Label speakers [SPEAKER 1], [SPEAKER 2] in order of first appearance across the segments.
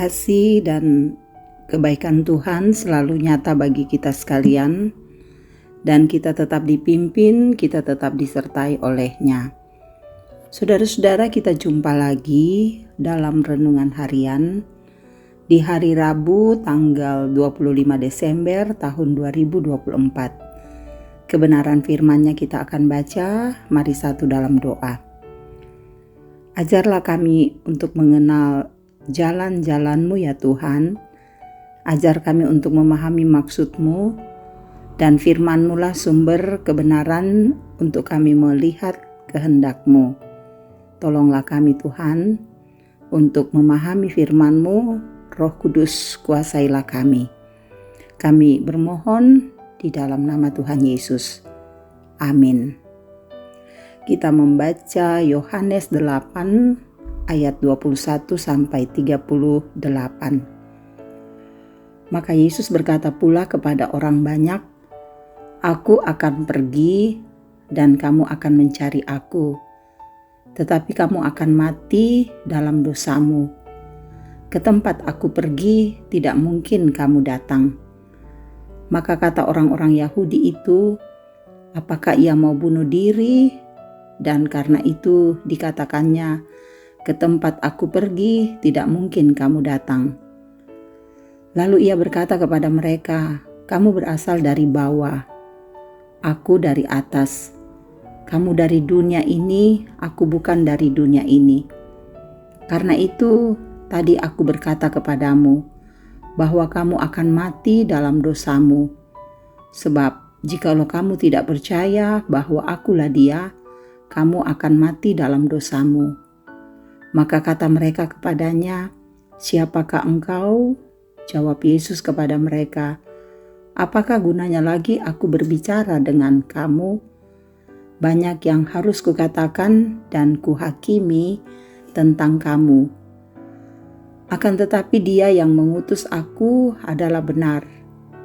[SPEAKER 1] Kasih dan kebaikan Tuhan selalu nyata bagi kita sekalian, dan kita tetap dipimpin, kita tetap disertai oleh-Nya. Saudara-saudara, kita jumpa lagi dalam renungan harian di hari Rabu tanggal 25 Desember tahun 2024. Kebenaran firman-Nya kita akan baca, mari satu dalam doa. Ajarlah kami untuk mengenal jalan-jalan-Mu ya Tuhan. Ajar kami untuk memahami maksud-Mu, dan firman-Mu lah sumber kebenaran untuk kami melihat kehendak-Mu. Tolonglah kami Tuhan untuk memahami firman-Mu. Roh Kudus, kuasailah kami. Kami bermohon di dalam nama Tuhan Yesus. Amin. Kita membaca Yohanes 8 ayat 21 sampai 38. Maka Yesus berkata pula kepada orang banyak, "Aku akan pergi dan kamu akan mencari aku, tetapi kamu akan mati dalam dosamu. Ke tempat aku pergi tidak mungkin kamu datang." Maka kata orang-orang Yahudi itu, "Apakah ia mau bunuh diri?" Dan karena itu dikatakannya, "Ke tempat aku pergi tidak mungkin kamu datang." Lalu ia berkata kepada mereka, "Kamu berasal dari bawah, aku dari atas. Kamu dari dunia ini, aku bukan dari dunia ini. Karena itu tadi aku berkata kepadamu bahwa kamu akan mati dalam dosamu. Sebab jikalau kamu tidak percaya bahwa akulah Dia, kamu akan mati dalam dosamu." Maka kata mereka kepadanya, "Siapakah engkau?" Jawab Yesus kepada mereka, "Apakah gunanya lagi aku berbicara dengan kamu? Banyak yang harus kukatakan dan kuhakimi tentang kamu. Akan tetapi Dia yang mengutus aku adalah benar,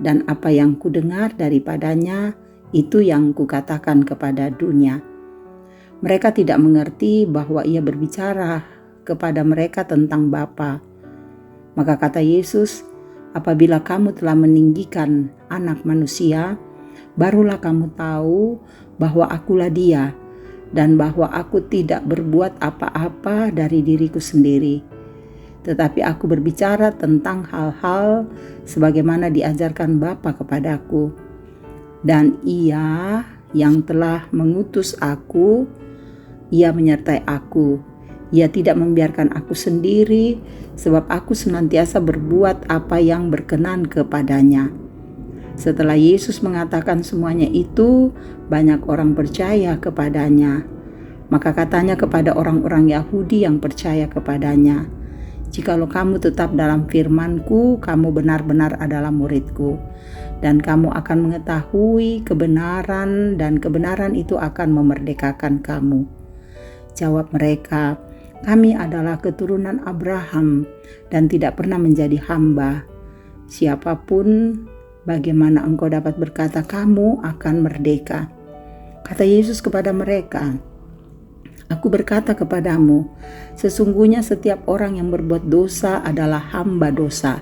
[SPEAKER 1] dan apa yang kudengar daripadanya itu yang kukatakan kepada dunia." Mereka tidak mengerti bahwa ia berbicara kepada mereka tentang Bapa. Maka kata Yesus, "Apabila kamu telah meninggikan Anak Manusia, barulah kamu tahu bahwa akulah Dia, dan bahwa aku tidak berbuat apa-apa dari diriku sendiri. Tetapi aku berbicara tentang hal-hal sebagaimana diajarkan Bapa kepadaku. Dan Ia yang telah mengutus aku, Ia menyertai aku. Ia tidak membiarkan aku sendiri, sebab aku senantiasa berbuat apa yang berkenan kepadanya." Setelah Yesus mengatakan semuanya itu, banyak orang percaya kepadanya. Maka katanya kepada orang-orang Yahudi yang percaya kepadanya, "Jikalau kamu tetap dalam firman-Ku, kamu benar-benar adalah murid-Ku, dan kamu akan mengetahui kebenaran, dan kebenaran itu akan memerdekakan kamu." Jawab mereka, "Kami adalah keturunan Abraham dan tidak pernah menjadi hamba. Siapapun, bagaimana engkau dapat berkata kamu akan merdeka?" Kata Yesus kepada mereka, "Aku berkata kepadamu, sesungguhnya setiap orang yang berbuat dosa adalah hamba dosa.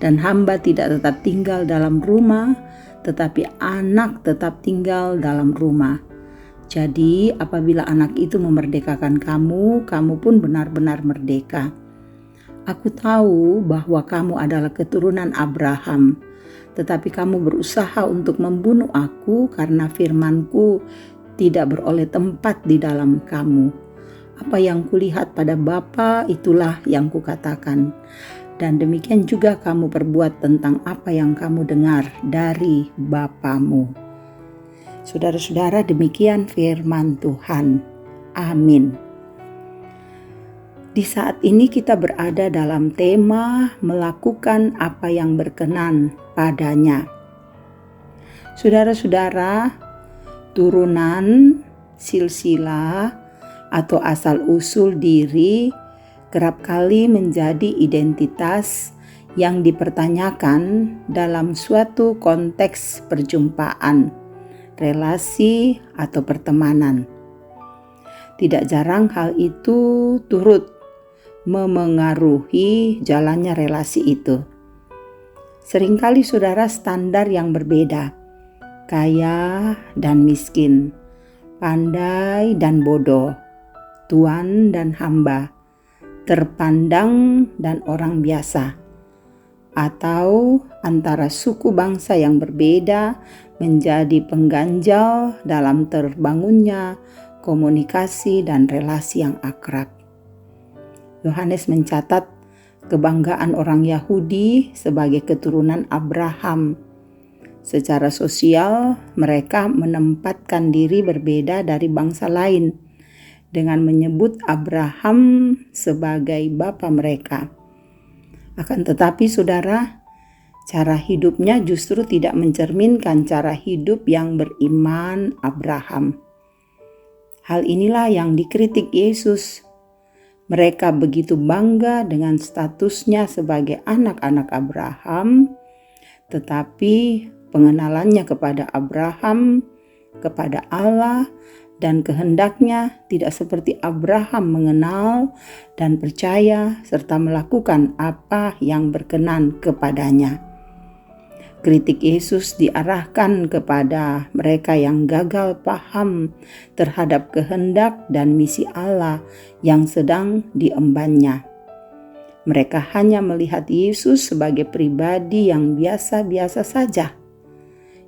[SPEAKER 1] Dan hamba tidak tetap tinggal dalam rumah, tetapi anak tetap tinggal dalam rumah. Jadi apabila anak itu memerdekakan kamu, kamu pun benar-benar merdeka. Aku tahu bahwa kamu adalah keturunan Abraham, tetapi kamu berusaha untuk membunuh aku karena firman-Ku tidak beroleh tempat di dalam kamu. Apa yang kulihat pada Bapa, itulah yang kukatakan. Dan demikian juga kamu perbuat tentang apa yang kamu dengar dari bapamu." Saudara-saudara, demikian firman Tuhan. Amin. Di saat ini kita berada dalam tema melakukan apa yang berkenan padanya. Saudara-saudara, turunan, silsilah, atau asal-usul diri kerap kali menjadi identitas yang dipertanyakan dalam suatu konteks perjumpaan, relasi, atau pertemanan. Tidak jarang hal itu turut memengaruhi jalannya relasi itu. Seringkali saudara standar yang berbeda, kaya dan miskin, pandai dan bodoh, tuan dan hamba, terpandang dan orang biasa, atau antara suku bangsa yang berbeda menjadi pengganjal dalam terbangunnya komunikasi dan relasi yang akrab. Yohanes mencatat kebanggaan orang Yahudi sebagai keturunan Abraham. Secara sosial, mereka menempatkan diri berbeda dari bangsa lain dengan menyebut Abraham sebagai bapa mereka. Akan tetapi, saudara, cara hidupnya justru tidak mencerminkan cara hidup yang beriman Abraham. Hal inilah yang dikritik Yesus. Mereka begitu bangga dengan statusnya sebagai anak-anak Abraham, tetapi pengenalannya kepada Abraham, kepada Allah, dan kehendaknya tidak seperti Abraham mengenal dan percaya serta melakukan apa yang berkenan kepadanya. Kritik Yesus diarahkan kepada mereka yang gagal paham terhadap kehendak dan misi Allah yang sedang diembannya. Mereka hanya melihat Yesus sebagai pribadi yang biasa-biasa saja.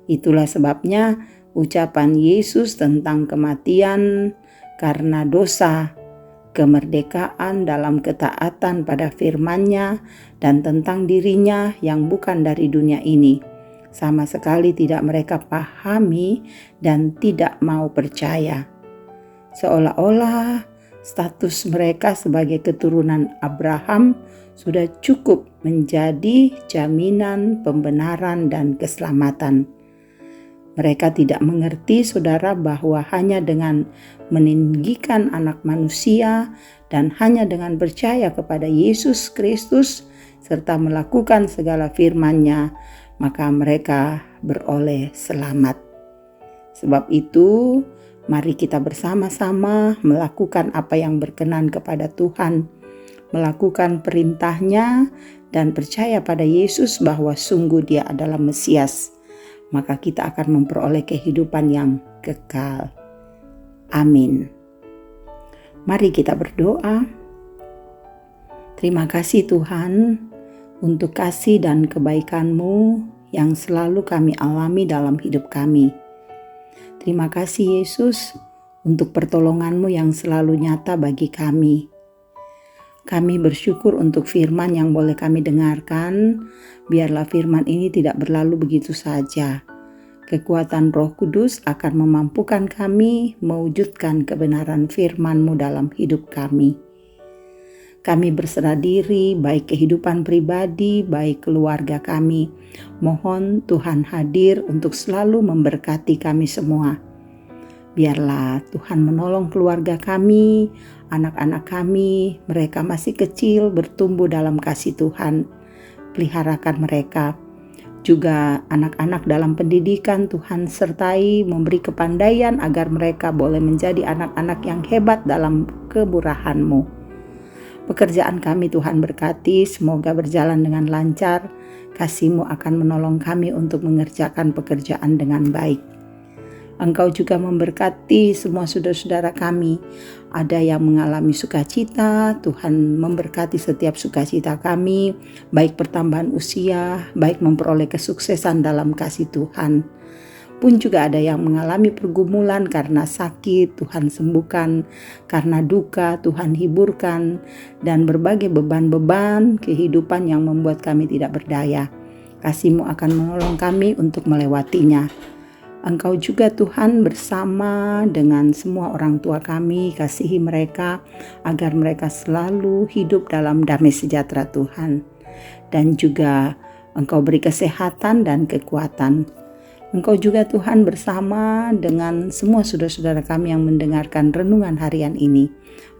[SPEAKER 1] Itulah sebabnya ucapan Yesus tentang kematian karena dosa, kemerdekaan dalam ketaatan pada firman-Nya, dan tentang dirinya yang bukan dari dunia ini, sama sekali tidak mereka pahami dan tidak mau percaya. Seolah-olah status mereka sebagai keturunan Abraham sudah cukup menjadi jaminan pembenaran dan keselamatan. Mereka tidak mengerti, saudara, bahwa hanya dengan meninggikan anak manusia dan hanya dengan percaya kepada Yesus Kristus serta melakukan segala firman-Nya, maka mereka beroleh selamat. Sebab itu, mari kita bersama-sama melakukan apa yang berkenan kepada Tuhan, melakukan perintah-Nya dan percaya pada Yesus bahwa sungguh Dia adalah Mesias. Maka kita akan memperoleh kehidupan yang kekal. Amin. Mari kita berdoa. Terima kasih Tuhan untuk kasih dan kebaikan-Mu yang selalu kami alami dalam hidup kami. Terima kasih Yesus untuk pertolongan-Mu yang selalu nyata bagi kami. Kami bersyukur untuk firman yang boleh kami dengarkan. Biarlah firman ini tidak berlalu begitu saja. Kekuatan Roh Kudus akan memampukan kami mewujudkan kebenaran firman-Mu dalam hidup kami. Kami berserah diri, baik kehidupan pribadi, baik keluarga kami. Mohon Tuhan hadir untuk selalu memberkati kami semua. Biarlah Tuhan menolong keluarga kami, anak-anak kami, mereka masih kecil bertumbuh dalam kasih Tuhan. Peliharakan mereka. Juga anak-anak dalam pendidikan Tuhan sertai, memberi kepandaian agar mereka boleh menjadi anak-anak yang hebat dalam kemurahan-Mu. Pekerjaan kami Tuhan berkati, semoga berjalan dengan lancar. Kasih-Mu akan menolong kami untuk mengerjakan pekerjaan dengan baik. Engkau juga memberkati semua saudara-saudara kami. Ada yang mengalami sukacita, Tuhan memberkati setiap sukacita kami, baik pertambahan usia, baik memperoleh kesuksesan dalam kasih Tuhan. Pun juga ada yang mengalami pergumulan karena sakit, Tuhan sembuhkan, karena duka, Tuhan hiburkan, dan berbagai beban-beban kehidupan yang membuat kami tidak berdaya. Kasih-Mu akan menolong kami untuk melewatinya. Engkau juga Tuhan bersama dengan semua orang tua kami, kasihi mereka agar mereka selalu hidup dalam damai sejahtera Tuhan. Dan juga Engkau beri kesehatan dan kekuatan. Engkau juga Tuhan bersama dengan semua saudara-saudara kami yang mendengarkan renungan harian ini,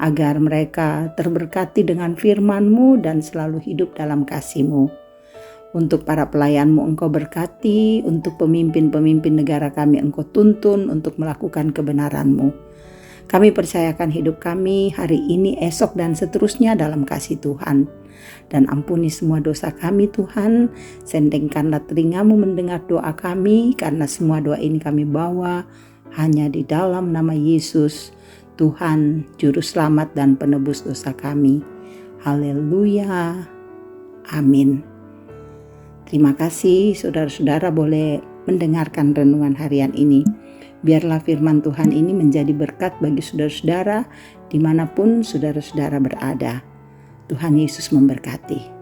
[SPEAKER 1] agar mereka terberkati dengan firman-Mu dan selalu hidup dalam kasih-Mu. Untuk para pelayan-Mu Engkau berkati, untuk pemimpin-pemimpin negara kami Engkau tuntun untuk melakukan kebenaran-Mu. Kami percayakan hidup kami hari ini, esok, dan seterusnya dalam kasih Tuhan. Dan ampuni semua dosa kami Tuhan, sendengkanlah telingamu mendengar doa kami, karena semua doa ini kami bawa hanya di dalam nama Yesus, Tuhan, Juru Selamat dan Penebus dosa kami. Haleluya. Amin. Terima kasih saudara-saudara boleh mendengarkan renungan harian ini. Biarlah firman Tuhan ini menjadi berkat bagi saudara-saudara dimanapun saudara-saudara berada. Tuhan Yesus memberkati.